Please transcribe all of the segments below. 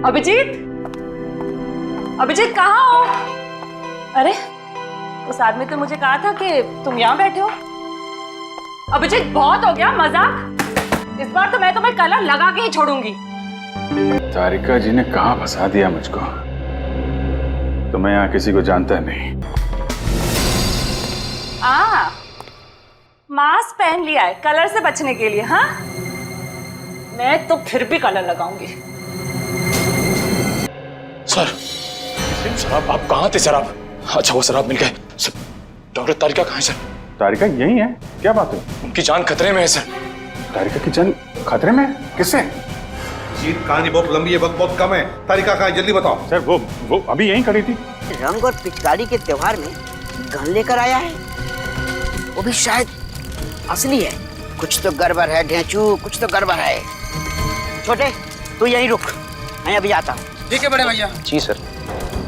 अभिजीत, अभिजीत कहाँ हो? अरे उस आदमी तो मुझे कहा था कि तुम यहाँ बैठे हो। अभिजीत बहुत हो गया मजाक, इस बार तो मैं तुम्हें कलर लगा के ही छोड़ूंगी। तारिका जी ने कहाँ फंसा दिया मुझको, तो मैं यहाँ किसी को जानता नहीं। मास्क पहन लिया है कलर से बचने के लिए। हाँ, मैं तो फिर भी कलर लगाऊंगी। सर, शराब आप कहाँ थे? शराब? अच्छा वो शराब मिल गए। डॉक्टर तारिका कहाँ है सर? तारिका यही है, क्या बात है? उनकी जान खतरे में है सर। तारिका की जान खतरे में? किससे? जीत, कहानी बहुत लंबी है, वक्त बहुत कम है। तारिका कहाँ है, जल्दी बताओ। सर वो अभी यहीं खड़ी थी। रंग और पिचकारी के त्योहार में गन लेकर आया है, वो भी शायद असली है। कुछ तो गड़बड़ है ढेंचू, कुछ तो गड़बड़ है। छोटे तू यहीं रुक, मैं अभी आता हूँ। ठीक है बड़े भैया। जी सर,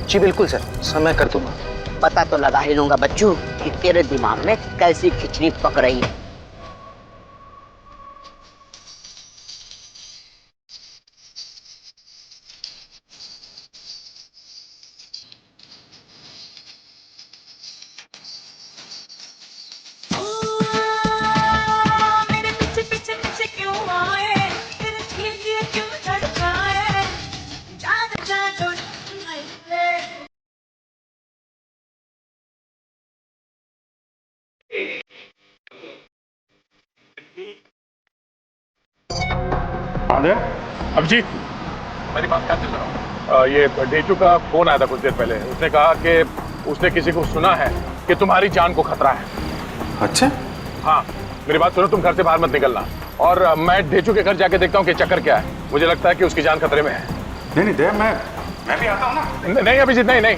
जी बिल्कुल सर, समय कर दूंगा। पता तो लगा ही लूंगा बच्चू कि तेरे दिमाग में कैसी खिचड़ी पक रही है। अभिजीत, मेरी बात क्या चल रहा? ये डेचू का फोन आया था कुछ देर पहले। उसने कहा कि उसने किसी को सुना है कि तुम्हारी जान को खतरा है। अच्छा? हाँ, मेरी बात सुनो, तुम घर से बाहर मत निकलना। और मैं डेचू के घर जाके देखता हूँ कि चक्कर क्या है। मुझे लगता है कि उसकी जान खतरे में है। नहीं दया, मैं भी आता हूँ ना। नहीं अभिजीत, नहीं,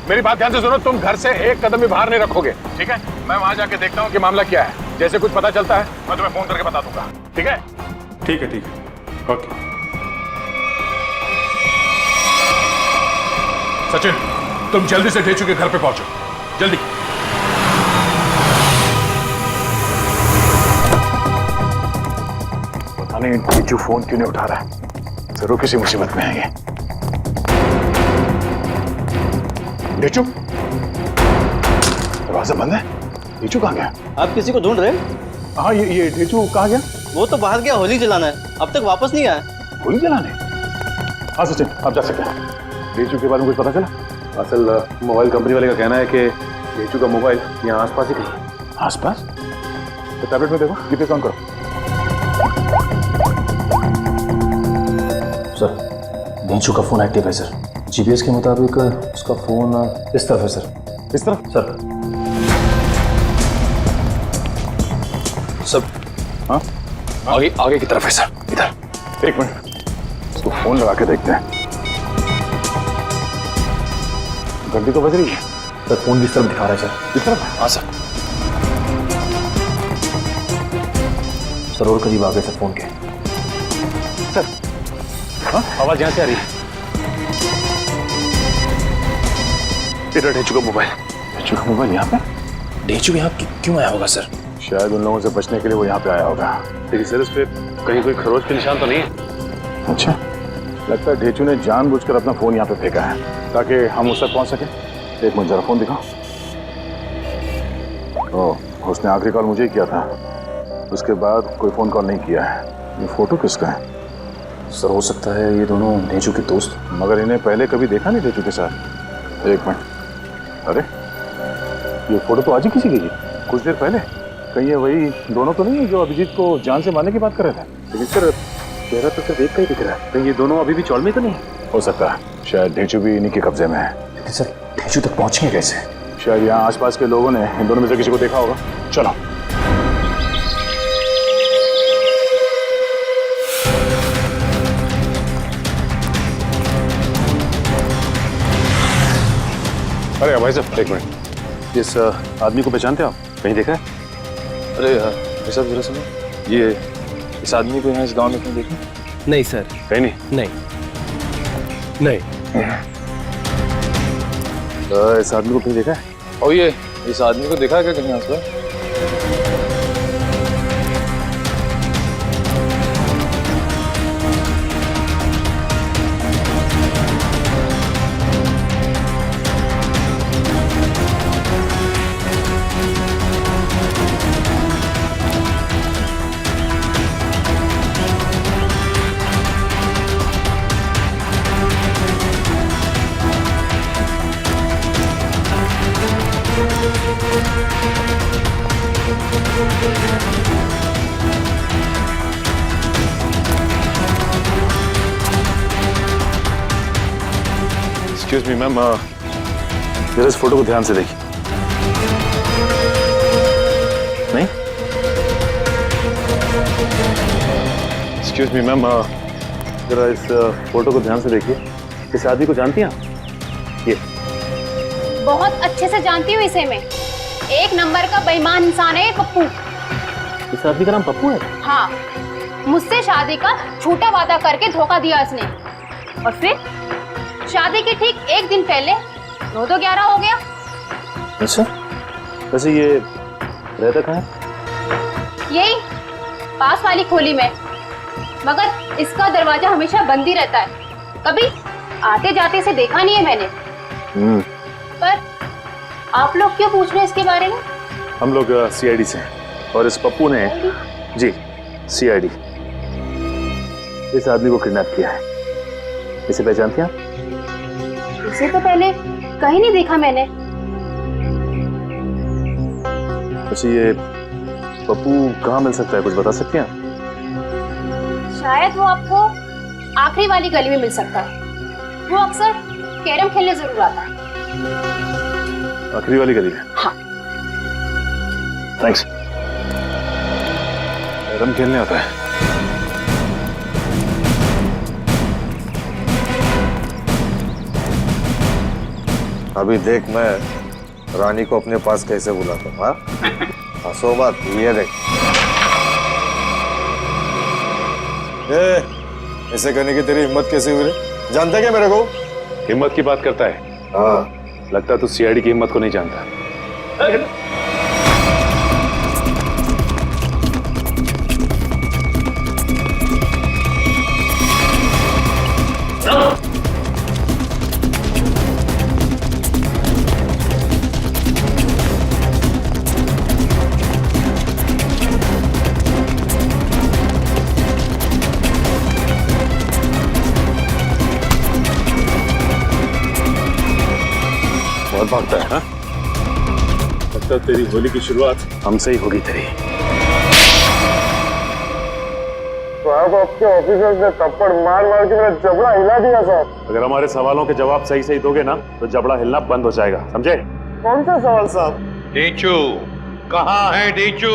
मेरी बात ध्यान से सुनो। तुम घर से एक कदम भी बाहर नहीं रखोगे, ठीक है? मैं वहां जाके देखता हूँ कि मामला क्या है। जैसे कुछ पता चलता है मैं तुम्हें फोन करके बता दूंगा, ठीक है? ठीक है, ओके। सचिन, तुम जल्दी से डेचू के घर पे पहुंचो, जल्दी। पता नहीं डेचू फोन क्यों नहीं उठा रहा है। जरूर किसी मुसीबत में है ये। डेचू, दरवाजा बंद है। डेचू कहाँ गया? आप किसी को ढूंढ रहे हैं? हाँ, ये डेचू कहाँ गया? वो तो बाहर गया होली जलाना है, अब तक वापस नहीं आया। होली जलाने? हाँ सचिन, आप जा सकते हैं। डेचू के बारे में कुछ पता चला? असल मोबाइल कंपनी वाले का कहना है कि डेचू का मोबाइल यहाँ आसपास ही कहीं। आसपास? तो टैबलेट में देखो, जीपीएस ऑन करो। सर, डेचू का फोन एक्टिव है सर। जीपीएस के मुताबिक उसका फोन इस तरफ है सर। इस तरफ? सर हाँ, आगे की तरफ है सर। इधर एक मिनट, इसको फोन लगा के देखते हैं। घंटी तो बज रही है। सर फोन किस तरफ दिखा रहा है सर? इस तरफ? हाँ सर। सर और करीब आ गए सर फोन के। सर, हाँ, आवाज यहाँ से आ रही है। इधर डेचू का मोबाइल। डेचू का मोबाइल यहाँ पे? डेचू यहाँ क्यों आया होगा सर? शायद उन लोगों से बचने के लिए वो यहाँ पे आया होगा। लेकिन सर, इस पे कहीं कोई खरोच के निशान तो नहीं है? अच्छा, लगता है डेचू ने जानबूझकर अपना फोन यहाँ पे फेंका है ताकि हम उस तक पहुँच सके। एक मिनट, जरा फोन दिखाओ। ओह, उसने आखिरी कॉल मुझे ही किया था, उसके बाद कोई फोन कॉल नहीं किया है। ये फोटो किसका है? सर हो सकता है ये दोनों डेचू के दोस्त। मगर इन्हें पहले कभी देखा नहीं डेचू के साथ। एक मिनट, अरे ये फोटो तो आज ही किसी की थी, कुछ देर पहले। कहीं ये वही दोनों तो नहीं है जो अभिजीत को जान से मारने की बात कर रहे थे? लेकिन सर, चेहरा तो सिर्फ एक का ही दिख रहा है। कहीं ये दोनों अभी भी चौल में तो नहीं? हो सकता है, शायद डेचू भी इन्हीं के कब्जे में है। लेकिन सर डेचू तक पहुंचेंगे कैसे? शायद यहाँ आसपास के लोगों ने इन दोनों में से किसी को देखा होगा। चलो। अरे भाई साहब, एक मिनट, इस आदमी को पहचानते हो आप? कहीं देखा है? अरे भाई साहब जरा सुनो, ये इस आदमी को यहाँ इस गांव में कहीं देखा? नहीं सर। कहीं नहीं? नहीं। तो इस आदमी को कहीं देखा है? और ये इस आदमी को देखा है क्या कहीं आसपास? एक्सक्यूज मी मैम, जरा इस फोटो को ध्यान से देखिए। नहीं? एक्सक्यूज मी मैम, जरा इस फोटो को ध्यान से देखिए। इस आदमी को जानती हैं आप? ये बहुत अच्छे से जानती हूँ इसे मैं। एक नंबर का बेईमान इंसान है ये पप्पू। इस आदमी का नाम पप्पू है? हाँ, मुझसे शादी का झूठा वादा करके धोखा दिया इसने, और फिर शादी के ठीक एक दिन पहले 9-11 हो गया। अच्छा, वैसे ये रहता कहाँ है? यही पास वाली खोली में, मगर इसका दरवाजा हमेशा बंद ही रहता है। कभी आते जाते से देखा नहीं है मैंने। पर आप लोग क्यों पूछ रहे हैं इसके बारे में? हम लोग सीआईडी से हैं, और इस पप्पू ने, जी सीआईडी, इस आदमी को किडनैप किया है। इसे पहचानती हैं आप? इसे तो पहले कहीं नहीं देखा मैंने। अच्छा, ये पप्पू कहाँ मिल सकता है, कुछ बता सकती हैं आप? शायद वो आपको आखिरी वाली गली में मिल सकता है। वो अक्सर कैरम खेलने जरूर आता है। आखिरी वाली गली में? हाँ। थैंक्स। कैरम खेलने आता है? अभी देख मैं रानी को अपने पास कैसे बुलाता हूँ। हाँ, हंसो बात, ये देख। ऐसे करने की तेरी हिम्मत कैसे हुई रे? जानता क्या मेरे को? हिम्मत की बात करता है? हाँ, लगता है तू सीआईडी की हिम्मत को नहीं जानता। बहुत भागता है, हाँ? लगता है तेरी होली की शुरुआत हमसे ही होगी तेरी। साहब आपके ऑफिसर्स ने थप्पड़ मार मार के मेरा जबड़ा हिला दिया साहब। अगर हमारे सवालों के जवाब सही सही दोगे ना, तो जबड़ा हिलना बंद हो जाएगा, समझे? कौन सा सवाल साहब? डेचू कहाँ है डेचू?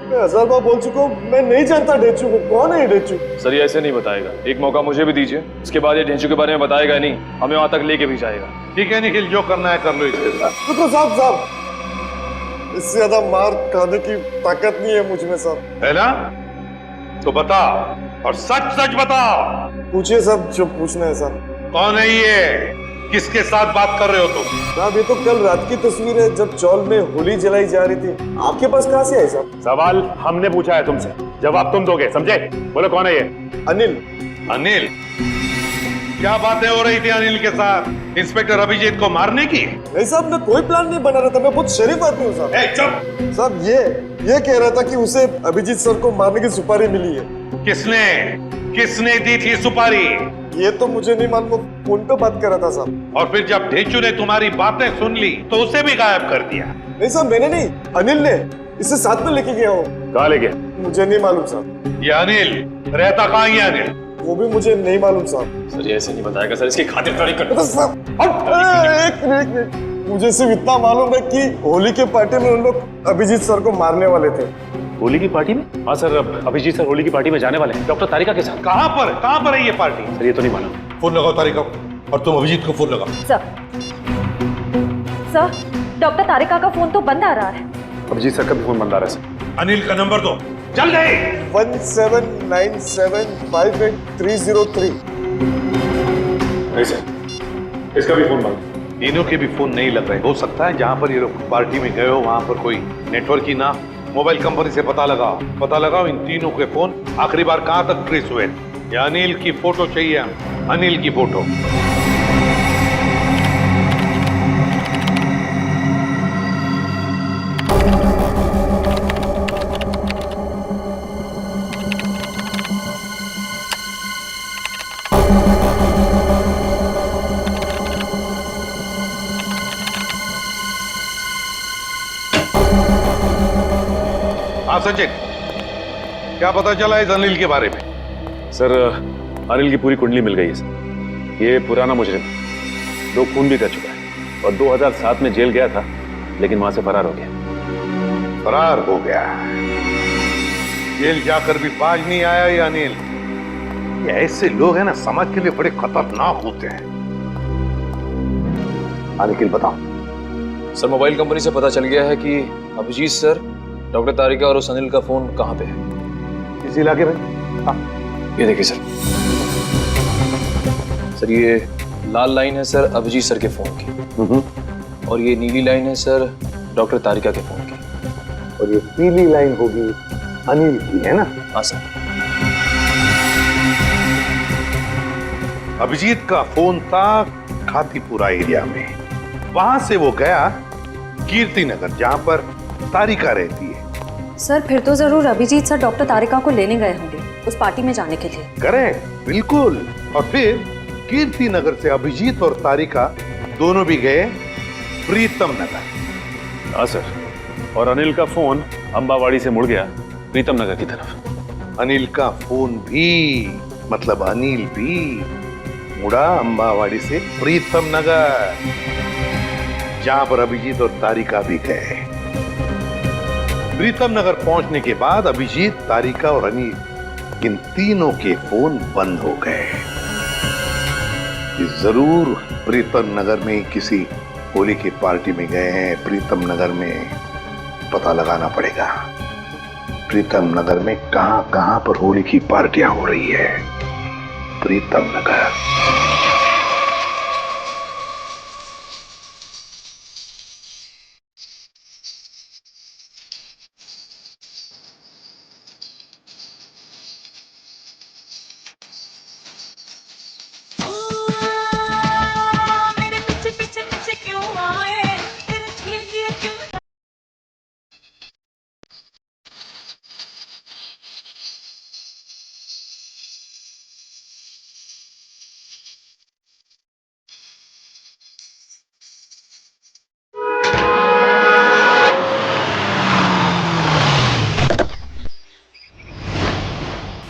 मैं 1000 बार बोल चुका हूँ, मैं नहीं जानता डेचू को। कौन है ये डेचू? सर ये ऐसे नहीं बताएगा, एक मौका मुझे भी दीजिए, उसके बाद ये ढेंचू के बारे में बताएगा नहीं, हमें वहां तक लेके भी जाएगा। ठीक है निखिल, जो करना है कर लो इसके साथ। रुको साहब, इससे ज्यादा मार खाने की ताकत नहीं है मुझ में साहब। है ना? तो बता, और सच सच बता। पूछिए साहब जो पूछना है साहब। कौन है ये? किसके साथ बात कर रहे हो तुम? साहब ये तो कल रात की तस्वीर है, जब चौल में होली जलाई जा रही थी। आपके पास कहाँ से है साहब? सवाल हमने पूछा है तुमसे, जवाब तुम दोगे, समझे? बोलो कौन है ये? अनिल। अनिल? क्या बातें हो रही थी अनिल के साथ? इंस्पेक्टर अभिजीत को मारने की? नहीं साहब, मैं कोई प्लान नहीं बना रहा था, मैं बहुत शरीफ आदमी हूँ साहब। चुप! साहब ये कह रहा था कि उसे अभिजीत सर को मारने की सुपारी मिली है। किसने दी थी सुपारी? ये तो मुझे नहीं मालूम, फोन पे बात कर रहा था साहब। और फिर जब ढेंचू ने तुम्हारी बातें सुन ली तो उसे भी गायब कर दिया? नहीं साहब, मैंने नहीं, अनिल ने इसे साथ में लेके गया हो। कहाँ ले गया? मुझे नहीं मालूम साहब। ये अनिल रहता कहाँ है? अनिल वो भी मुझे नहीं मालूम साहब। सर ये ऐसे नहीं बताएगा सर, इसकी खातिरदारी कर। तो साहब एक मिनट, मुझे सिर्फ इतना मालूम है कि होली के पार्टी में उन लोग अभिजीत सर को मारने वाले थे। होली की पार्टी में? हाँ सर, अभिजीत सर होली की पार्टी में जाने वाले हैं डॉक्टर तारिका के साथ। कहाँ पर है ये पार्टी? सर ये तो नहीं मालूम। फोन लगाओ तारिका, और तुम अभिजीत को फोन लगाओ। सर, डॉक्टर तारिका का फोन तो बंद आ रहा है। अभिजीत सर का भी फोन बंद आ रहा है सर। अनिल का नंबर दो, जल्दी। 1797583003। नहीं सर, इसका भी फोन बंद। तीनों के भी फोन नहीं लग रहे। हो सकता है जहाँ पर ये लोग पार्टी में गए हो वहां पर कोई नेटवर्क ही ना। मोबाइल कंपनी से पता लगाओ इन तीनों के फोन आखिरी बार कहां तक ट्रेस हुए। ये अनिल की फोटो चाहिए, अनिल की फोटो। हाँ सचिन, क्या पता चला इस अनिल के बारे में? सर अनिल की पूरी कुंडली मिल गई है सर। ये पुराना मुजरिम, 2 खून भी कर चुका है और 2007 में जेल गया था, लेकिन वहां से फरार हो गया। फरार हो गया, जेल जाकर भी बाज नहीं आया ये अनिल। ये ऐसे लोग हैं ना, समाज के लिए बड़े खतरनाक होते हैं। अनिल बताओ। सर मोबाइल कंपनी से पता चल गया है कि अभिजीत सर, डॉक्टर तारिका और उस अनिल का फोन कहाँ पे है। किस इलाके में? हाँ। ये देखिए सर, सर ये लाल लाइन है सर अभिजीत सर के फोन की, और ये नीली लाइन है सर डॉक्टर तारिका के फोन की, और ये पीली लाइन होगी अनिल की, है ना? हाँ सर। अभिजीत का फोन था खातीपुरा एरिया में, वहां से वो गया कीर्ति नगर, जहां पर तारिका रहती है। सर फिर तो जरूर अभिजीत सर डॉक्टर तारिका को लेने गए होंगे उस पार्टी में जाने के लिए। करेक्ट, बिल्कुल। और फिर कीर्ति नगर से अभिजीत और तारिका दोनों भी गए प्रीतम नगर। हाँ सर, और अनिल का फोन अंबावाड़ी से मुड़ गया प्रीतम नगर की तरफ। अनिल का फोन भी, मतलब अनिल भी मुड़ा अंबावाड़ी से प्रीतम नगर, जहां पर अभिजीत और तारिका भी गए। प्रीतम नगर पहुंचने के बाद अभिजीत, तारिका और अनिल, इन तीनों के फोन बंद हो गए। जरूर प्रीतम नगर में किसी होली की पार्टी में गए हैं। प्रीतम नगर में पता लगाना पड़ेगा, प्रीतम नगर में कहां कहां पर होली की पार्टियां हो रही है। प्रीतम नगर।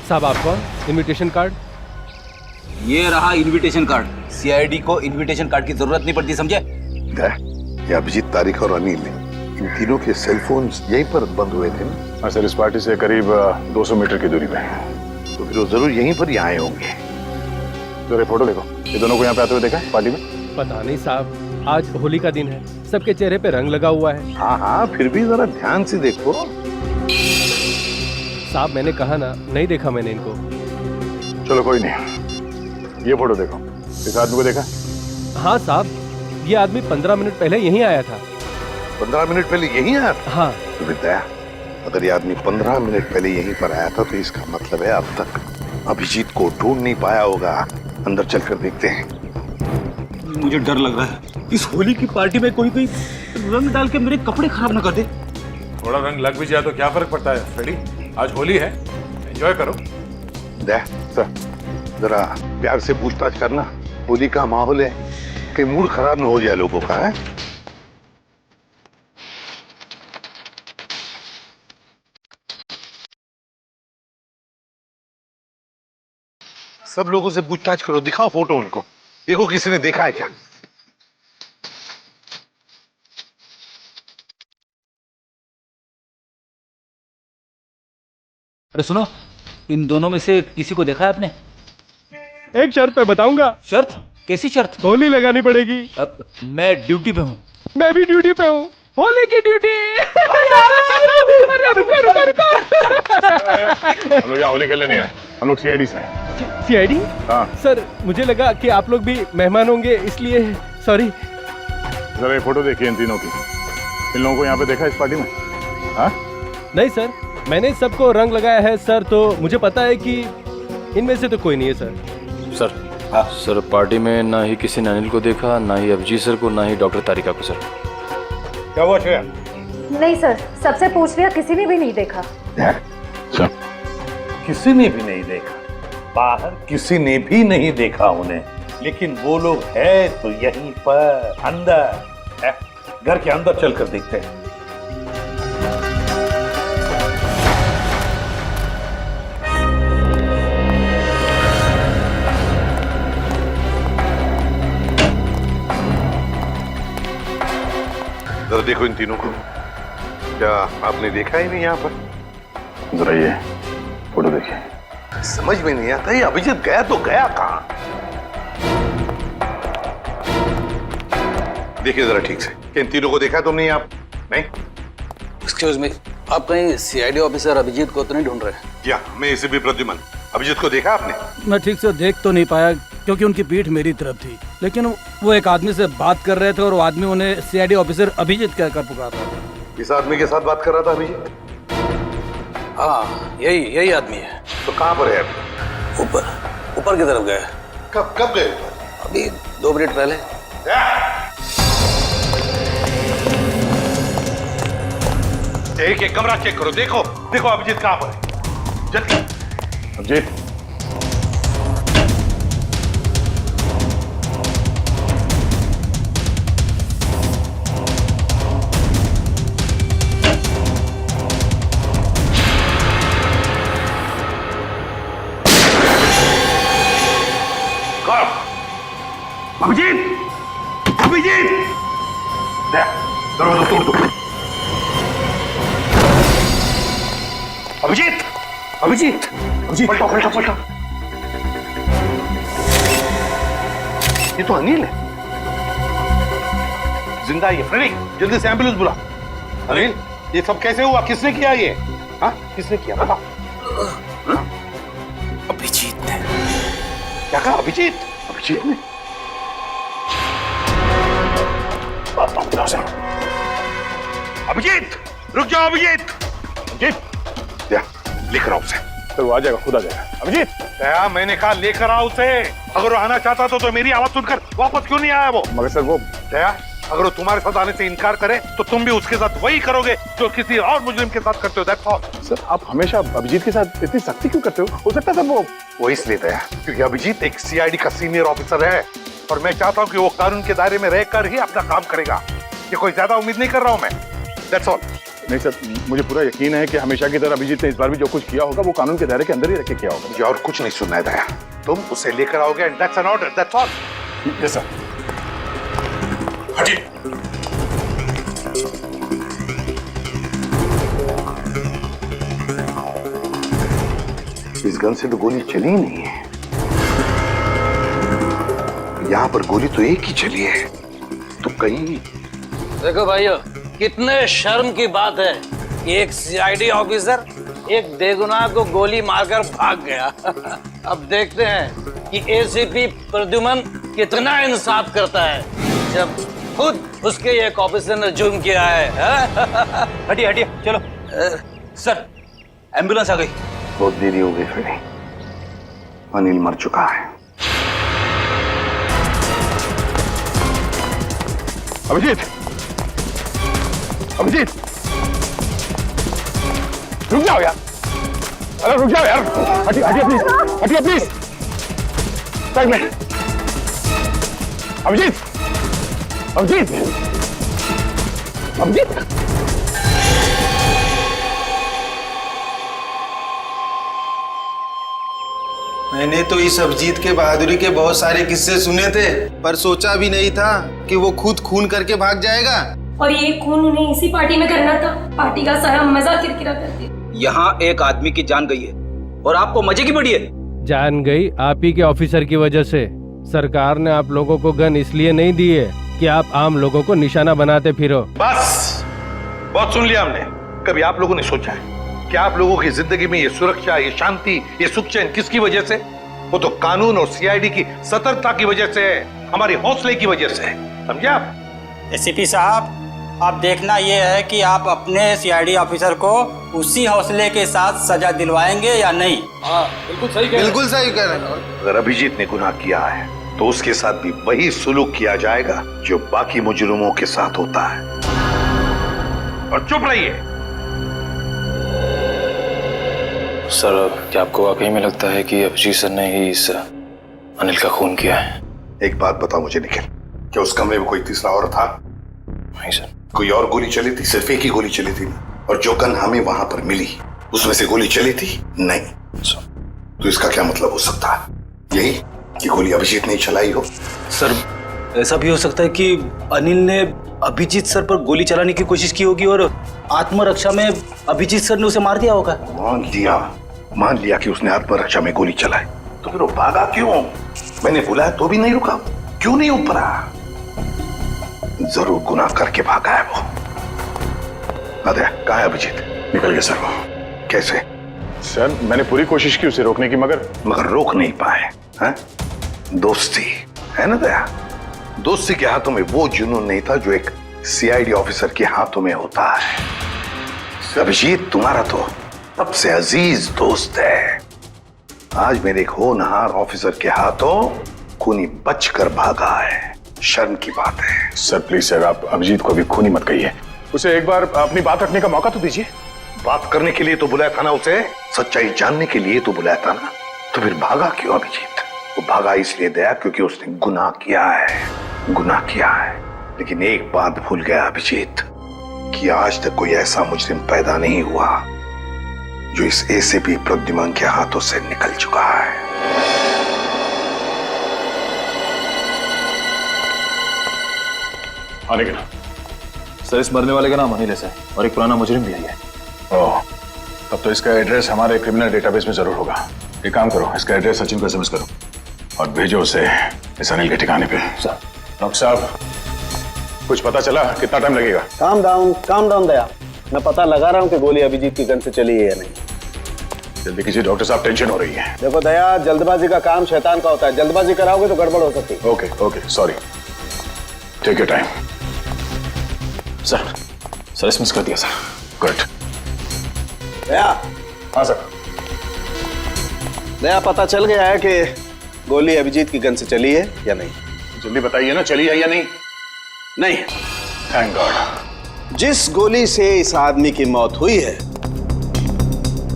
साहब आपका इनविटेशन कार्ड। ये रहा इनविटेशन कार्ड। सीआईडी को इनविटेशन कार्ड की जरूरत नहीं पड़ती, समझे? ये अभिजीत, तारिका और अनिल, इन तीनों के सेल फोन यहीं पर बंद हुए थे ना? हाँ सर, इस पार्टी से करीब 200 मीटर की दूरी पे। तो फिर वो जरूर यहीं पर ही आए होंगे। जरा फोटो देखो, ये दोनों को यहाँ पे आते हुए देखा है पार्टी में? पता नहीं साहब, आज होली का दिन है, सबके चेहरे पे रंग लगा हुआ है। हाँ हाँ, फिर भी जरा ध्यान से देखो। साहब मैंने कहा ना, नहीं देखा मैंने इनको। चलो कोई नहीं, ये फोटो देखो, इस आदमी को देखा? हाँ साहब, ये आदमी 15 मिनट पहले यहीं आया था। 15 मिनट पहले यहीं आया था? हाँ। तो विद्या, अगर ये आदमी 15 मिनट पहले यहीं पर आया था, तो इसका मतलब है अब तक अभिजीत को ढूंढ नहीं पाया होगा। अंदर चलकर देखते हैं। मुझे डर लग रहा है, इस होली की पार्टी में कोई कोई रंग डाल के मेरे कपड़े खराब ना कर दे। थोड़ा रंग लग भी जाए तो क्या फर्क पड़ता है फ्रेडी, आज होली है, एंजॉय करो। सर जरा प्यार से पूछताछ करना, होली का माहौल है, कहीं मूड खराब न हो जाए लोगों का। है सब लोगों से पूछताछ करो, दिखाओ फोटो उनको, देखो किसी ने देखा है क्या। अरे सुनो, इन दोनों में से किसी को देखा है आपने? एक शर्त पे बताऊंगा। शर्त? कैसी शर्त? होली लगानी पड़ेगी। अब मैं ड्यूटी पे हूँ। मैं भी ड्यूटी पे हूँ, होली की ड्यूटी। हम लोग यहाँ होली खेलने नहीं आए, हम लोग सीआईडी से हैं। सीआईडी? हाँ सर मुझे लगा कि आप लोग भी मेहमान होंगे, इसलिए सॉरी। जरा ये फोटो देखिए इन तीनों की, इन लोगों को यहाँ पे देखा इस पार्टी में? हाँ नहीं सर, मैंने सबको रंग लगाया है सर, तो मुझे पता है कि इनमें से तो कोई नहीं है सर। सर हाँ सर, पार्टी में ना ही किसी ने अनिल को देखा, ना ही अभिजीत सर को, ना ही डॉक्टर तारिका को। सर क्या हुआ श्रेया? नहीं सर, सबसे पूछ लिया, किसी ने भी नहीं देखा। किसी ने भी नहीं देखा, बाहर किसी ने भी नहीं देखा उन्हें, लेकिन वो लोग है तो यहीं पर अंदर है। घर के अंदर चलकर देखते हैं। देखो इन तीनों को। क्या आपने देखा ही नहीं यहाँ पर? जरा ये फोटो देखिए। समझ में नहीं आता ये अभिजीत गया तो गया कहाँ? देखिए जरा ठीक से, इन तीनों को देखा तुमने आप? नहीं? एक्सक्यूज मी, आप कहीं सीआईडी ऑफिसर अभिजीत को तो नहीं ढूंढ रहे? या मैं इसे भी प्रद्युमन, अभिजीत को देखा आपने? मैं ठीक से देख तो नहीं पाया क्योंकि उनकी पीठ मेरी तरफ थी, लेकिन वो एक आदमी से बात कर रहे थे और वो आदमी उन्हें सीआईडी ऑफिसर अभिजीत कहकर पुकार रहा था। इस आदमी के साथ बात कर रहा था अभिजीत? हाँ, यही आदमी है। तो कहाँ पर है अभी? ऊपर की तरफ गए। कब गए? अभी 2 मिनट पहले। एक कमरा चेक करो, देखो अभिजीत कहाँ पर है। जल्दी। अभिजीत, अभिजीत! दरवाजा तोड़ दो। अभिजीत! पलटो। ये तो अनिल है। जिंदा है ये। फ्रेडी, जल्दी से एम्बुलेंस बुला। अनिल, ये सब कैसे हुआ? किसने किया ये? हाँ, किसने किया बताओ। अभिजीत ने। क्या कहा? अभिजीत ने? अभिजीत, रुक जाओ अभिजीत। लेकर आओ उसे। तो वो आ जाएगा, खुद आ जाएगा। अभिजीत, क्या मैंने कहा लेकर आओ उसे। अगर वो आना चाहता तो मेरी आवाज सुनकर वापस क्यों नहीं आया वो? मगर सर वो क्या? अगर वो तुम्हारे साथ आने से इनकार करे तो तुम भी उसके साथ वही करोगे जो किसी और मुजरिम के साथ करते हो। That's all. सर, आप हमेशा अभिजीत के साथ इतनी सख्ती क्यों करते हो सकता है सर वो इसलिए दया क्योंकि अभिजीत एक सीआईडी का सीनियर ऑफिसर है और मैं चाहता हूँ कि वो कानून के दायरे में रहकर ही अपना काम करेगा। ये कोई ज्यादा उम्मीद नहीं कर रहा हूँ मैं। That's all. नहीं सर, मुझे पूरा यकीन है कि हमेशा की तरह अभिजीत ने इस बार भी जो कुछ किया होगा वो कानून के दायरे के अंदर ही रख के किया होगा। मुझे और कुछ नहीं सुनना है दया। तुम उसे लेकर आओगे and that's an order. That's all. Yes sir. हटिए। इस गन से तो गोली चली ही नहीं है। यहाँ पर गोली तो एक ही चली है। तो कहीं देखो भाइयों, कितने शर्म की बात है कि एक सीआईडी ऑफिसर एक बेगुनाह को गोली मारकर भाग गया। अब देखते हैं कि एसीपी प्रद्युमन कितना इंसाफ करता है जब खुद उसके एक ऑफिसर ने जुर्म किया है। हटिए चलो। सर, एम्बुलेंस आ गई। बहुत देरी हो गई फ्रेडी। अनिल मर चुका है। अभिजीत, रुक जाओ यार। अरे रुक जाओ यार। हटिए प्लीज। साइड में। अभिजीत। मैंने तो इस अभिजीत के बहादुरी के बहुत सारे किस्से सुने थे, पर सोचा भी नहीं था कि वो खुद खून करके भाग जाएगा। और ये खून उन्हें इसी पार्टी में करना था। पार्टी का सारा मजा किरकिरा कर दिया। यहाँ एक आदमी की जान गई है और आपको मजे की पड़ी है। जान गई आप ही के ऑफिसर की वजह से। सरकार ने आप लोगों को गन इसलिए नहीं दी है कि आप आम लोगों को निशाना बनाते फिरो। बस, बहुत सुन लिया हमने। कभी आप लोगों ने सोचा है कि आप लोगों की जिंदगी में ये सुरक्षा, ये शांति, ये सुख चैन किसकी वजह से? वो तो कानून और सीआईडी की सतर्कता की वजह से है, हमारी हौसले की वजह से। समझे आप? एसीपी साहब, अब देखना ये है कि आप अपने सीआईडी ऑफिसर को उसी हौसले के साथ सजा दिलवाएंगे या नहीं। हाँ, बिल्कुल सही कह रहे हैं। अगर अभिजीत ने गुनाह किया है तो उसके साथ भी वही सुलूक किया जाएगा जो बाकी मुजरिमों के साथ होता है। और चुप रहिए। सर, क्या आपको वाकई में लगता है कि अभिजीत सर ने ही इस अनिल का खून किया है? एक बात बताओ मुझे निखिल, क्या उस कमरे में कोई तीसरा और था? नहीं सर। कोई और गोली चली थी? सिर्फ एक ही गोली चली थी ना? और जो गन हमें वहां पर मिली उसमें से गोली चली थी? नहीं सर। तो इसका क्या मतलब हो सकता है? यही कि गोली अभिजीत ने चलाई हो? सर, ऐसा भी हो सकता है कि अनिल ने अभिजीत सर पर गोली चलाने की कोशिश की होगी और आत्मरक्षा में अभिजीत सर ने उसे मार दिया होगा। मान लिया कि उसने आत्मरक्षा में गोली चलाई, तो फिर वो भागा क्यों? मैंने बुलाया तो भी नहीं रुका, क्यों नहीं ऊपरा? जरूर गुनाह करके भागा है वो। अरे कहाँ है अभिजीत? निकल गया सर वो। कैसे? सर मैंने पूरी कोशिश की उसे रोकने की, मगर रोक नहीं पाए हैं? दोस्ती है ना दया, दोस्ती के हाथों में वो जुनून नहीं था जो एक सीआईडी ऑफिसर के हाथों में होता है। अभिजीत तुम्हारा तो सबसे अजीज दोस्त है, आज मेरे एक होनहार ऑफिसर के हाथों खूनी बचकर भागा है। शर्म की बात है। सर प्लीज सर, आप अभिजीत को अभी खूनी मत कहिए, उसे एक बार अपनी बात रखने का मौका तो दीजिए। बात करने के लिए तो बुलाया था ना उसे, सच्चाई जानने के लिए तो बुलाया था ना, तो फिर भागा क्यों अभिजीत? वो भागा इसलिए दया क्योंकि उसने गुनाह किया है। लेकिन एक बात भूल गया अभिजीत कि आज तक कोई ऐसा मुजरिम पैदा नहीं हुआ जो इस एसीपी प्रद्युमन के हाथों से निकल चुका है। आने के नाम सर, इस मरने वाले का नाम अनिल है और एक पुराना मुजरिम भी है। ओह, तब तो इसका एड्रेस हमारे क्रिमिनल डेटाबेस में जरूर होगा। एक काम करो, इसका एड्रेस सचिन को एसएमएस करो और भेजो उसे इस अनिल के ठिकाने पे। सर। डॉक्टर साहब, कुछ पता चला? कितना टाइम लगेगा? काम डाउन दया, मैं पता लगा रहा हूँ कि गोली अभिजीत की गन से चली है या नहीं। जल्दी कीजिए डॉक्टर साहब, टेंशन हो रही है। देखो दया, जल्दबाजी का काम शैतान का होता है, जल्दबाजी कराओगे तो गड़बड़ हो सकती है। Okay sorry, take your time. Sir SMS कर दिया सर। गुड। दया। हाँ सर। दया, पता चल गया है कि गोली अभिजीत की गन से चली है या नहीं? जल्दी बताइए ना, चली है या नहीं? नहीं। Thank God. जिस गोली से इस आदमी की मौत हुई है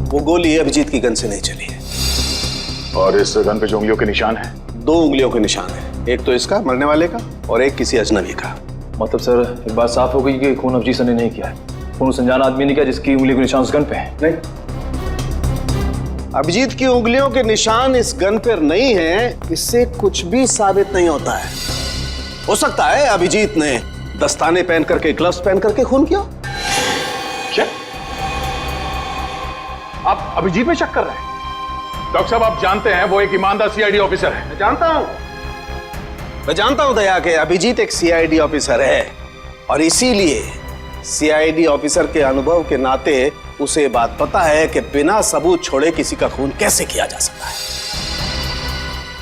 वो गोली अभिजीत की गन से नहीं चली है। और इस गन पे जो उंगलियों के निशान है? 2 उंगलियों के निशान है, एक तो इसका मरने वाले का और एक किसी अजनबी का। मतलब सर एक बात साफ हो गई कि खून अभिजीत सर ने नहीं किया है। खून उस अनजान आदमी ने किया जिसकी उंगली के निशान उस गन पे है। नहीं, अभिजीत की उंगलियों के निशान इस गन पर नहीं है, इससे कुछ भी साबित नहीं होता है। हो सकता है अभिजीत ने दस्ताने पहन करके, ग्लव्स पहन करके खून किया। क्या आप अभिजीत में शक कर रहे हैं? डॉक्टर साहब, आप जानते हैं वो एक ईमानदार सीआईडी ऑफिसर है। मैं जानता हूं दया कि अभिजीत एक सीआईडी ऑफिसर है और इसीलिए सीआईडी ऑफिसर के अनुभव के नाते उसे ये बात पता है कि बिना सबूत छोड़े किसी का खून कैसे किया जा सकता है।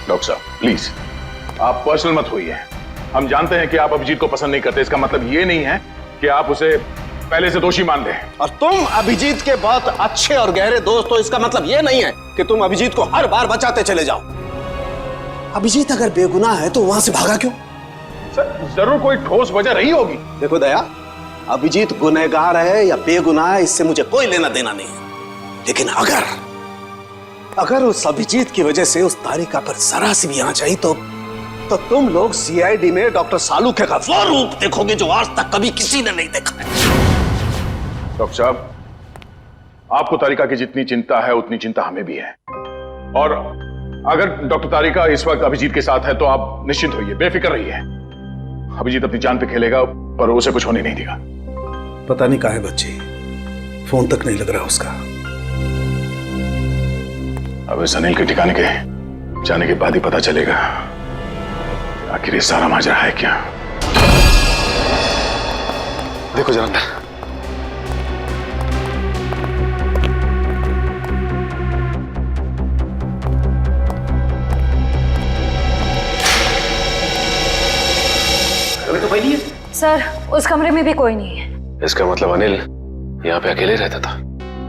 डॉक्टर साहब प्लीज, आप पर्सनल मत होइए। हम जानते हैं कि आप अभिजीत को पसंद नहीं करते, इसका मतलब ये नहीं है कि आप उसे पहले से दोषी मान लें। और तुम अभिजीत के बहुत अच्छे और गहरे दोस्त हो, इसका मतलब ये नहीं है कि तुम अभिजीत को हर बार बचाते चले जाओ। अभिजीत अगर बेगुनाह है तो वहां से भागा क्यों? सर जरूर कोई ठोस वजह रही होगी। देखो दया, अभिजीत गुनहगार है या बेगुनाह है इससे मुझे कोई लेना देना नहीं है, लेकिन अगर उस अभिजीत की वजह से उस तारिका पर जरा सी भी आंच आई तो तुम लोग सीआईडी में डॉक्टर सालुखे का वो रूप देखोगे जो आज तक कभी किसी ने नहीं देखा है। डॉक्टर साहब, आपको तारिका की जितनी चिंता है उतनी चिंता हमें भी है, और अगर डॉक्टर तारिका इस वक्त अभिजीत के साथ है तो आप निश्चिंत होइए, बेफिक्र रहिए। अभिजीत अपनी जान पे खेलेगा पर उसे कुछ होने नहीं देगा। पता नहीं कहाँ है बच्ची, फोन तक नहीं लग रहा उसका। अब इस अनिल के ठिकाने के जाने के बाद ही पता चलेगा आखिर ये सारा माजरा है क्या। देखो जरा, सर उस कमरे में भी कोई नहीं है। इसका मतलब अनिल यहाँ पे अकेले रहता था।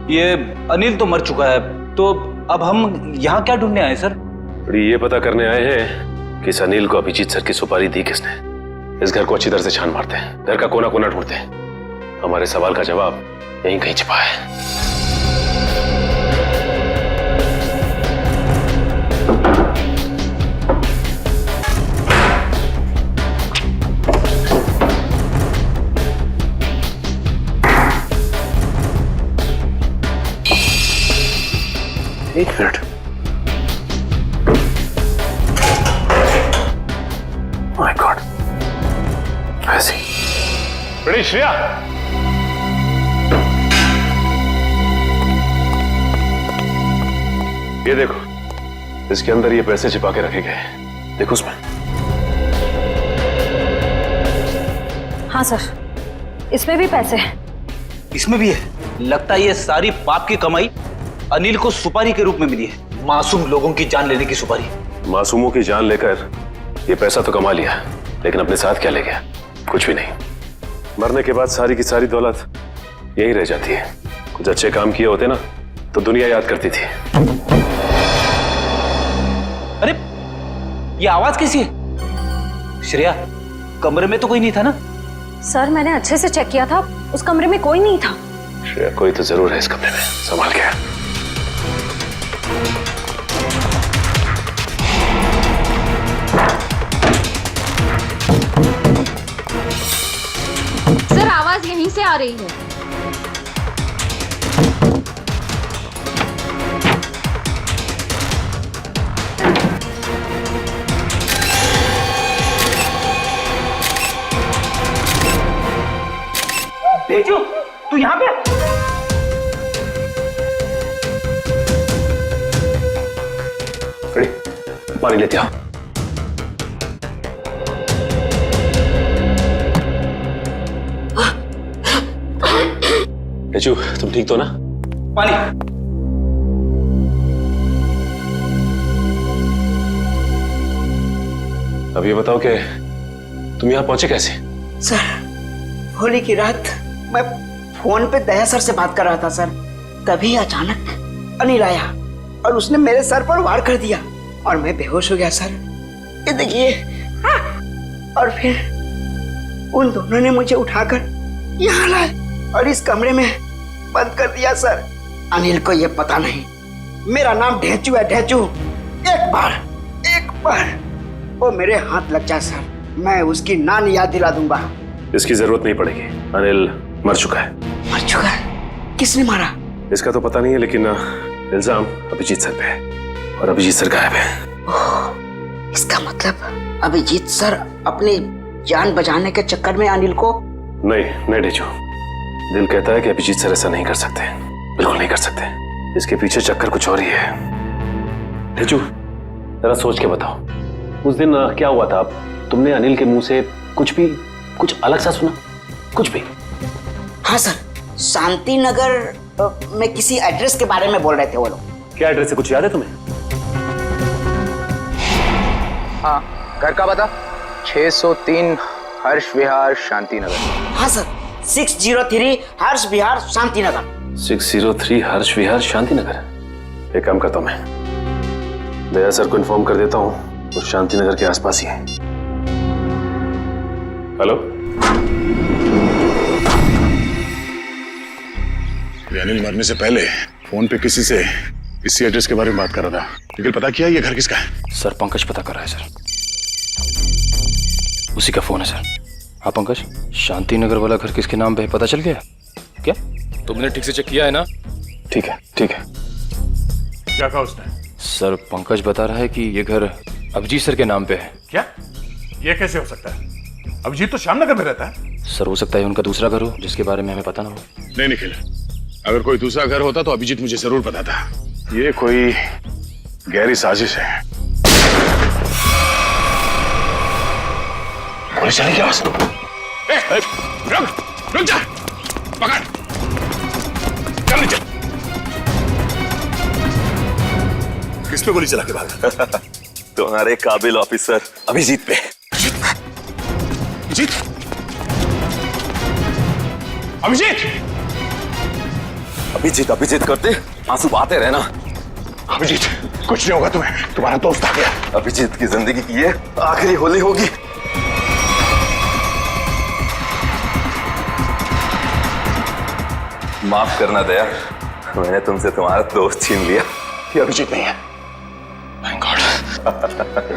ये अनिल तो मर चुका है, तो अब हम यहाँ क्या ढूंढने आए सर? ये पता करने आए हैं कि इस अनिल को अभिजीत सर की सुपारी दी किसने। इस घर को अच्छी तरह से छान मारते हैं, घर का कोना कोना ढूंढते हैं। हमारे सवाल का जवाब यहीं कहीं छिपा है। एक मिनट, माय गॉड, ऐसी अरे श्रेया, ये देखो, इसके अंदर ये पैसे छिपा के रखे गए। देखो उसमें। हाँ सर, इसमें भी पैसे हैं। इसमें भी है। लगता है ये सारी पाप की कमाई अनिल को सुपारी के रूप में मिली है। मासूम लोगों की जान लेने की सुपारी। मासूमों की जान लेकर ये पैसा तो कमा लिया, लेकिन अपने साथ क्या ले गया? कुछ भी नहीं। मरने के बाद सारी की सारी दौलत यही रह जाती है। कुछ अच्छे काम किए होते ना तो दुनिया याद करती थी। अरे ये आवाज कैसी है? श्रेया, कमरे में तो कोई नहीं था ना? सर मैंने अच्छे से चेक किया था, उस कमरे में कोई नहीं था। श्रेया, कोई तो जरूर है इस कमरे में, संभाल के। सर आवाज यहीं से आ रही है। तेजू, तू यहाँ पे? अरे, पानी लेते आओ। तेजू, तुम ठीक तो ना? पानी। अब ये बताओ कि तुम यहाँ पहुंचे कैसे? सर, होली की रात मैं फोन पे दया सर से बात कर रहा था सर, तभी अचानक अनिल आया और उसने मेरे सर पर वार कर दिया और मैं बेहोश हो गया सर। ये देखिए। और फिर उन दोनों ने मुझे उठाकर यहाँ लाए और इस कमरे में बंद कर दिया सर। अनिल को ये पता नहीं मेरा नाम ढेंचू है, ढेंचू। एक बार वो मेरे हाथ लग जाए सर, मैं उसकी नानी याद दिला दूंगा। इसकी जरूरत नहीं पड़ेगी। अनिल मर चुका है। मर चुका है? किसने मारा? इसका तो पता नहीं है, लेकिन इल्जाम अभिजीत सर पे है और अभिजीत सर गायब है। इसका मतलब अभिजीत सर अपनी जान बचाने के चक्कर में अनिल को... नहीं ढेंचू, दिल कहता है कि अभिजीत सर ऐसा नहीं कर सकते, बिल्कुल नहीं कर सकते। इसके पीछे चक्कर कुछ और ही है। ढेंचू, जरा सोच के बताओ, उस दिन क्या हुआ था? तुमने अनिल के मुंह से कुछ अलग सा सुना? कुछ भी? हाँ सर, शांति नगर में किसी एड्रेस के बारे में बोल रहे थे वो लोग। क्या एड्रेस है, कुछ याद है तुम्हें? हाँ, घर का पता 603 हर्ष विहार शांति नगर। हाँ सर, 603 हर्ष विहार शांति नगर। 603 हर्ष विहार शांति नगर। एक काम करता हूं, मैं दया सर को इन्फॉर्म कर देता हूं, वो शांति नगर के आसपास ही है। हेलो, अनिल मरने से पहले फोन पे किसी से इसी एड्रेस के बारे में बात कर रहा था, लेकिन पता किया ये घर किसका है? सर पंकज पता कर रहा है सर, उसी का फोन है सर। हाँ पंकज, शांति नगर वाला घर किसके नाम पे है पता चल गया क्या? तुमने ठीक से चेक किया है ना? ठीक है। क्या कहा उसने? सर पंकज बता रहा है कि ये घर अभिजीत सर के नाम पे है। क्या? ये कैसे हो सकता है? अभिजीत तो श्यामनगर में रहता है। सर हो सकता है उनका दूसरा घर हो जिसके बारे में हमें पता ना हो। नहीं निखिल, अगर कोई दूसरा घर होता तो अभिजीत मुझे जरूर बताता। ये कोई गहरी साजिश है। पुलिस चली क्या? रुक जा, पकड़, चल नीचे। किस पे गोली चला के भागा? तुम्हारे काबिल ऑफिसर अभिजीत पे। अभिजीत करते आंसू बहाते रहना। अभिजीत, कुछ नहीं होगा तुम्हें, तुम्हारा दोस्त आ गया। अभिजीत की जिंदगी की ये आखिरी होली होगी। माफ करना दया, मैंने तुमसे तुम्हारा दोस्त छीन लिया। ये अभिजीत नहीं है। Thank God.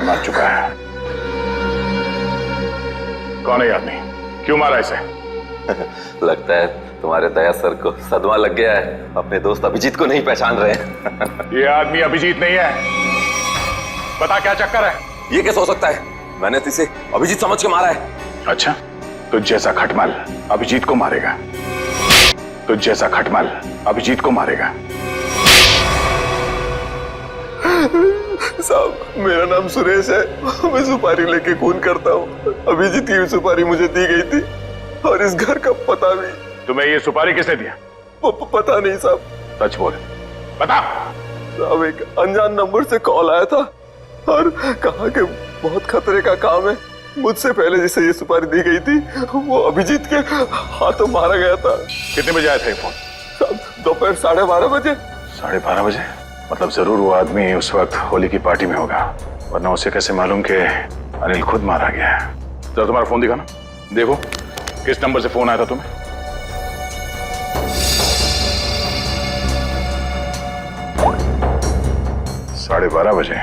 मार चुका है। कौन है ये आदमी? क्यों मारा इसे? लगता है तुम्हारे दया सर को सदमा लग गया है, अपने दोस्त अभिजीत को नहीं पहचान रहे हैं। ये आदमी अभिजीत नहीं है। बता क्या चक्कर है? ये कैसे हो सकता है? मैंने तो इसे अभिजीत समझ के मारा है। अच्छा, तुझ जैसा खटमल अभिजीत को मारेगा। तुझ जैसा खटमल अभिजीत को मारेगा। साहब, मेरा नाम सुरेश है। मैं सुपारी लेके खून करता हूँ। अभिजीत की सुपारी मुझे दी गई थी और इस घर का पता भी। तुम्हें ये सुपारी किसने दिया? पता नहीं साहब। सच बोल, बता। साहब, एक अनजान नंबर से कॉल आया था और कहा कि बहुत खतरे का काम है। मुझसे पहले जिसे ये सुपारी दी गई थी वो अभिजीत के हाथों मारा गया था। कितने बजे आया था ये फोन? साहब, दोपहर 12:30 बजे। 12:30 बजे? मतलब जरूर वो आदमी उस वक्त होली की पार्टी में होगा, वरना उसे कैसे मालूम कि अनिल खुद मारा गया है। जरा तुम्हारा फोन दिखाना, देखो किस नंबर से फोन आया था तुम्हें। साढ़े 12 बजे।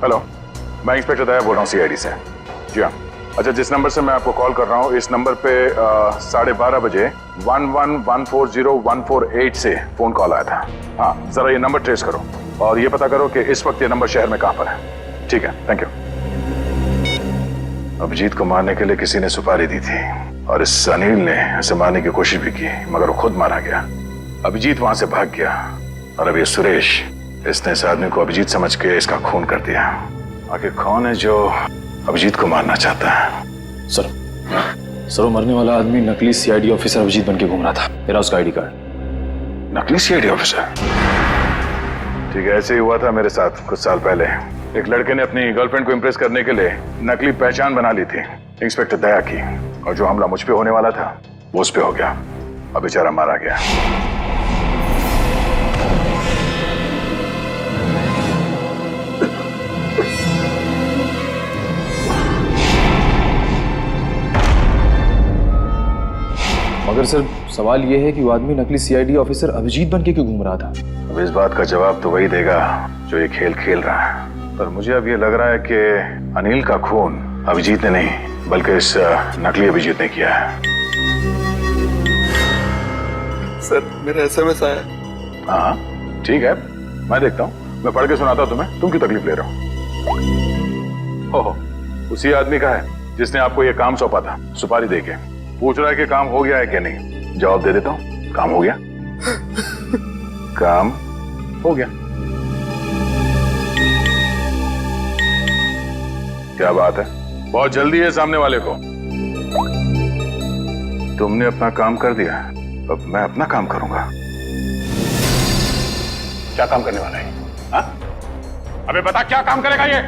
हेलो, मैं इंस्पेक्टर दया बोल रहा हूँ सीआईडी से। जी हाँ। अच्छा, जिस नंबर से मैं आपको कॉल कर रहा हूँ इस नंबर पे 12:30 बजे 11140148 से फोन कॉल आया था। हाँ, जरा ये नंबर ट्रेस करो और ये पता करो कि इस वक्त ये नंबर शहर में कहाँ पर है। ठीक है, थैंक यू। अभिजीत को मारने के लिए किसी ने सुपारी दी थी और इस अनिल ने इसे मारने की कोशिश भी की, मगर वो खुद मारा गया। अभिजीत वहां से भाग गया और अब ये सुरेश, इसने इस आदमी को अभिजीत समझ के इसका खून कर दिया। आखिर कौन है जो अभिजीत को मारना चाहता है? सर, वो मरने वाला आदमी नकली सीआईडी ऑफिसर अभिजीत बन के घूम रहा था। मेरा उसका आईडी कार्ड। नकली सीआईडी ऑफिसर? ठीक है, ऐसे ही हुआ था मेरे साथ कुछ साल पहले। एक लड़के ने अपनी गर्लफ्रेंड को इम्प्रेस करने के लिए नकली पहचान बना ली थी इंस्पेक्टर दया की, और जो हमला मुझ पे होने वाला था वो उस पे हो गया। अब बेचारा मारा गया। मगर सर, सवाल यह है कि वो आदमी नकली सीआईडी ऑफिसर अभिजीत बन के क्यों घूम रहा था? अब इस बात का जवाब तो वही देगा जो ये खेल खेल रहा है, पर मुझे अब ये लग रहा है कि अनिल का खून अभिजीत ने नहीं बल्कि इस नकली अभिजीत ने किया है। सर, मेरा एसएमएस आया। हाँ ठीक है, मैं देखता हूँ, मैं पढ़ के सुनाता हूँ तुम्हें। तुम क्यों तकलीफ ले रहे हो? उसी आदमी का है जिसने आपको ये काम सौंपा था सुपारी देके। पूछ रहा है कि काम हो गया है कि नहीं। जवाब दे देता हूँ, काम हो गया। काम हो गया। क्या बात है, बहुत जल्दी है सामने वाले को। तुमने अपना काम कर दिया, अब मैं अपना काम करूंगा। क्या काम करने वाला है? हाँ? अबे बता, क्या काम करेगा ये?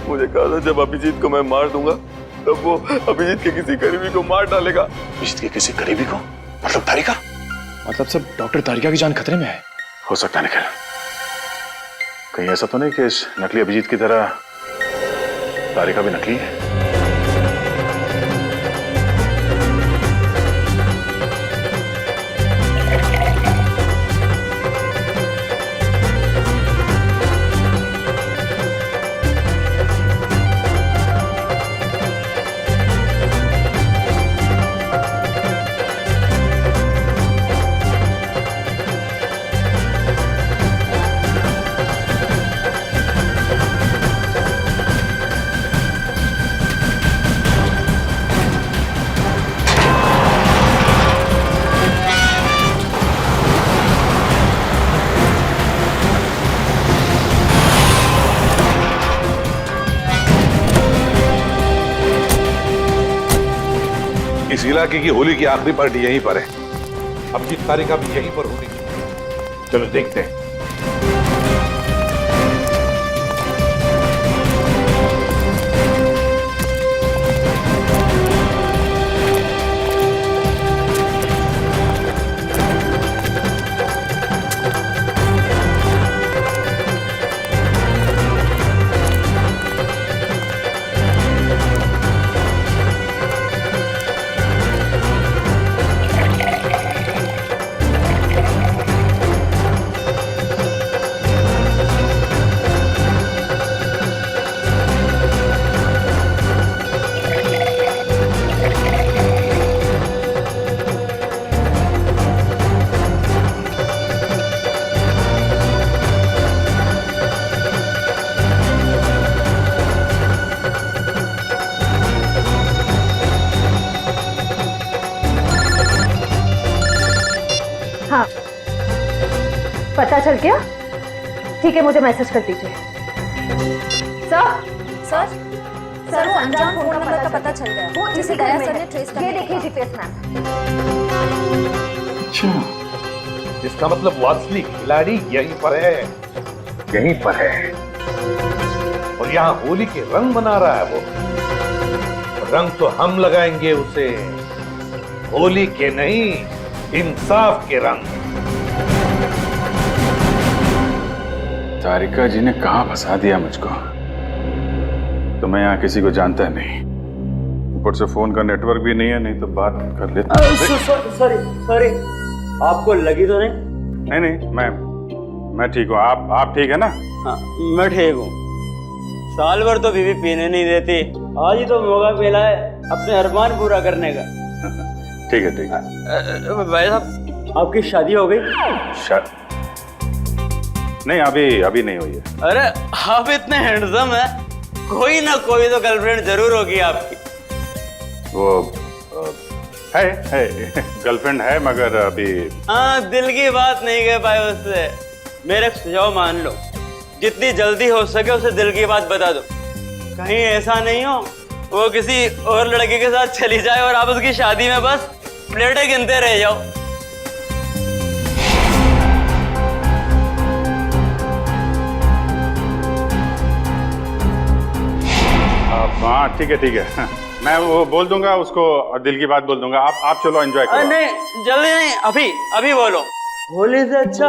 मुझे कहा था जब अभिजीत को मैं मार दूंगा तब वो अभिजीत के किसी करीबी को मार डालेगा। अभिजीत के किसी करीबी को? मतलब तारिका? मतलब सब डॉक्टर तारिका की जान खतरे में है। हो सकता है निखिल, कहीं ऐसा तो नहीं कि इस नकली अभिजीत की तरह तारिका भी नकली है? इस इलाके की होली की आखिरी पार्टी यहीं पर है। अभिजीत तारिका भी यहीं पर होगी। चलो देखते हैं। हाँ, पता चल गया? ठीक है, मुझे मैसेज कर दीजिए। सर सर वो अनजान फोन नंबर का पता चल गया। वो इसी गया सर ने ट्रेस कर। ये देखिए जीपीएस मैप। अच्छा, इसका मतलब वो असली खिलाड़ी यहीं पर है, यहीं पर है। और यहाँ होली के रंग बना रहा है वो। रंग तो हम लगाएंगे उसे, होली के नहीं, इंसाफ के रंग। तारिका जी ने कहाँ फंसा दिया मुझको। तो मैं यहाँ किसी को जानता नहीं, ऊपर से फोन का नेटवर्क भी नहीं है, नहीं तो बात कर लेता। सॉरी, आपको लगी तो नहीं? नहीं, मैं ठीक हूँ। आप ठीक है ना? हाँ, मैं ठीक हूँ। साल भर तो बीवी पीने नहीं देती, आज ही तो मौका मिला है अपने अरमान पूरा करने का। ठीक है। भाई साहब, आपकी शादी हो गई? नहीं, अभी नहीं हुई है। अरे आप इतने हैंडसम है, कोई ना कोई तो गर्लफ्रेंड जरूर होगी आपकी। वो है गर्लफ्रेंड है, मगर अभी। हाँ, दिल की बात नहीं कह पाए उससे। मेरे सुझाव मान लो, जितनी जल्दी हो सके उसे दिल की बात बता दो। कहीं ऐसा नहीं हो वो किसी और लड़के के साथ चली जाए और आप उसकी शादी में बस प्लेटें गिनते रह जाओ। हाँ, ठीक है। मैं वो बोल दूंगा उसको, दिल की बात बोल दूंगा। आप चलो एंजॉय करो। नहीं, जल्दी नहीं, अभी बोलो। होली से अच्छा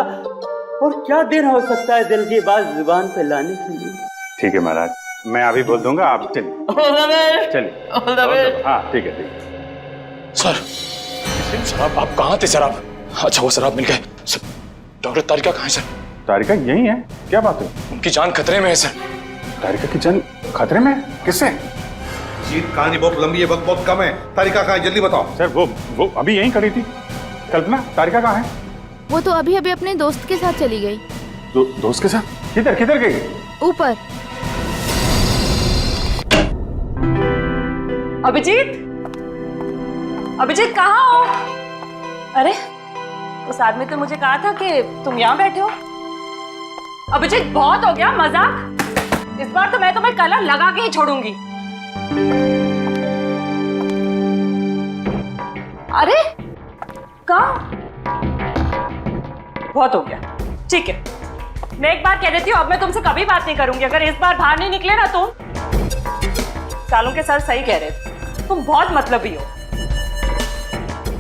और क्या दिन हो सकता है दिल की बात जुबान पे लाने के लिए। ठीक है महाराज, मैं अभी बोल दूंगा, आप चलिए। हाँ, ठीक है। सर आप कहाँ थे सर? आप अच्छा, वो सर आप मिल गए। डॉक्टर तारिका कहाँ है सर? तारिका यही है, क्या बात है? उनकी जान खतरे में है सर। तारिका की जान खतरे में? किससे? जीत, कहानी बहुत लंबी है, वक्त बहुत कम है। तारिका कहाँ है, जल्दी बताओ। सर वो अभी यहीं खड़ी थी। कल्पना, तारिका कहाँ है? वो तो अभी अपने दोस्त के साथ चली गई। दोस्त के साथ? किधर गई? ऊपर। अभिजीत कहाँ हो? अरे उस आदमी तो मुझे कहा था कि तुम यहाँ बैठे हो। अभिजीत बहुत हो गया मजाक। इस बार तो मैं तुम्हें कलर लगा के ही छोड़ूंगी। अरे कहाँ? बहुत हो गया। ठीक है, मैं एक बार कह देती हूँ, अब मैं तुमसे कभी बात नहीं करूंगी। अगर इस बार बाहर नहीं निकले ना तुम। सालों के सर सही कह रहे थे, तुम बहुत मतलबी हो।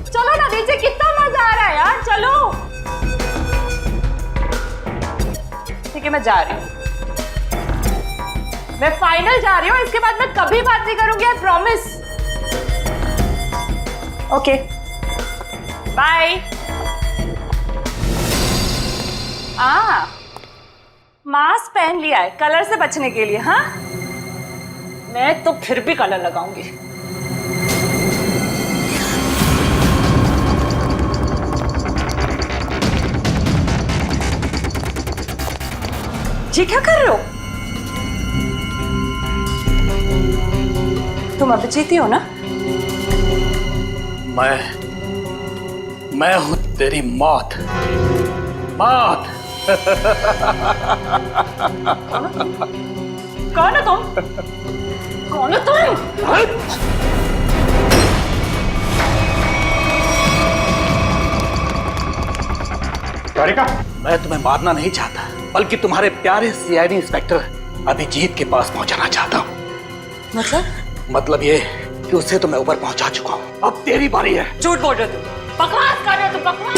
चलो ना नीचे, कितना मजा आ रहा है यार, चलो। ठीक है, मैं जा रही हूँ, मैं फाइनल जा रही हूँ। इसके बाद मैं कभी बात नहीं करूंगी, I promise. Okay, bye. Mask पहन लिया है कलर से बचने के लिए। हाँ, मैं तो फिर भी कलर लगाऊंगी। जी क्या कर रहे हो? तुम अभिजीत ही हो ना? मैं हूं तेरी मौत। कौन है तुम? कौन है तुम? तारिका, मैं तुम्हें मारना नहीं चाहता, बल्कि तुम्हारे प्यारे सीआईडी इंस्पेक्टर अभिजीत के पास पहुंचाना चाहता हूँ। मतलब ये कि उससे तो मैं ऊपर पहुंचा चुका हूँ, अब तेरी बारी है। झूठ बोल रहे हो तुम, बकवास कर रहे हो तुम, बकवास।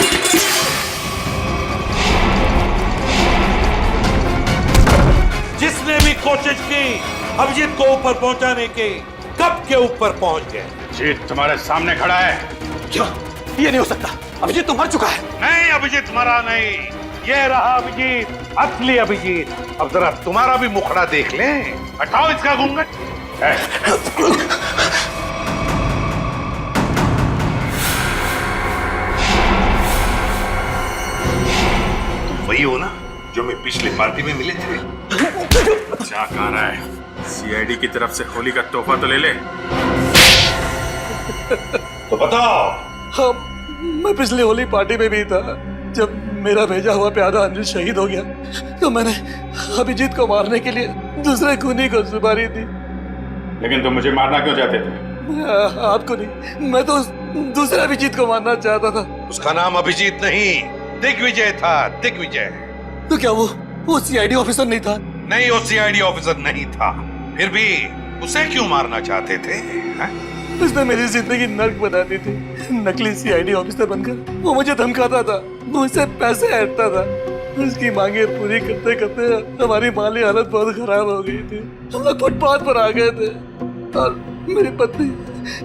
जिसने भी कोशिश की अभिजीत को ऊपर पहुंचाने की, कब के ऊपर पहुंच गए। जीत तुम्हारे सामने खड़ा है। क्या? ये नहीं हो सकता, अभिजीत तो मर चुका है। नहीं, अभिजीत मरा नहीं, ये रहा अभिजीत, असली अभिजीत। अब जरा तुम्हारा भी मुखड़ा देख लें। हटाओ इसका घूंघट। तुम वही हो ना जो मैं पिछले पार्टी में मिले थे? क्या कह रहा है? सीआईडी की तरफ से होली का तोहफा तो ले ले। तो बताओ। हाँ, मैं पिछली होली पार्टी में भी था। जब मेरा भेजा हुआ प्यादा अनिल शहीद हो गया तो मैंने अभिजीत को मारने के लिए दूसरे खूनी को सुपारी दी। लेकिन तुम मुझे मारना क्यों चाहते थे? आपको नहीं, मैं तो उस दूसरे अभिजीत को मारना चाहता था। उसका नाम अभिजीत नहीं दिग्विजय था, दिग्विजय। तो क्या वो सीआईडी ऑफिसर नहीं था? नहीं, वो सीआईडी ऑफिसर नहीं था। फिर भी उसे क्यों मारना चाहते थे? उसने मेरी जिंदगी नर्क बना दी थी। नकली सीआईडी ऑफिसर बनकर वो मुझे धमकाता था, मुझसे पैसे ऐंठता था। उसकी मांगे पूरी करते करते हमारी माली हालत बहुत खराब हो गई थी। हम लोग फुटपाथ पर आ गए थे और मेरी पत्नी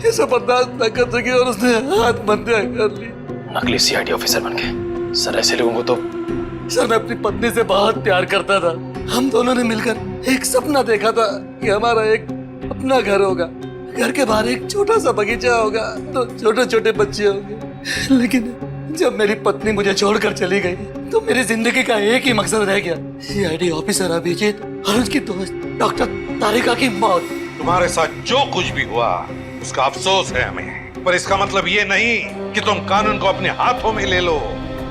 इसे बर्दाश्त न कर सकी और उसने हाथ बंधे कर ली। नकली सीआईडी ऑफिसर बन गए सर। ऐसे लोगों को तो सर, मैं अपनी पत्नी से बहुत प्यार करता था। हम दोनों ने मिलकर एक सपना देखा था कि हमारा एक अपना घर होगा, घर के बाहर एक छोटा सा बगीचा होगा, तो छोटे छोटे बच्चे होंगे। लेकिन जब मेरी पत्नी मुझे छोड़कर चली गई तो मेरी जिंदगी का एक ही मकसद रह गया, सीआईडी ऑफिसर अभिजीत और उसकी दोस्त डॉक्टर तारिका की मौत। तुम्हारे साथ जो कुछ भी हुआ उसका अफसोस है हमें, पर इसका मतलब ये नहीं कि तुम कानून को अपने हाथों में ले लो।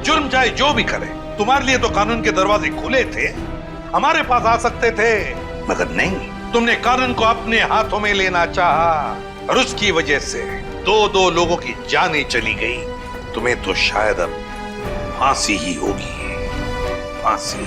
जुर्म चाहे जो भी करे, तुम्हारे लिए तो कानून के दरवाजे खुले थे, हमारे पास आ सकते थे, मगर नहीं, तुमने कानून को अपने हाथों में लेना चाहा और उसकी वजह से दो लोगों की जानें चली गई। तुम्हें तो शायद अब फांसी ही होगी, फांसी।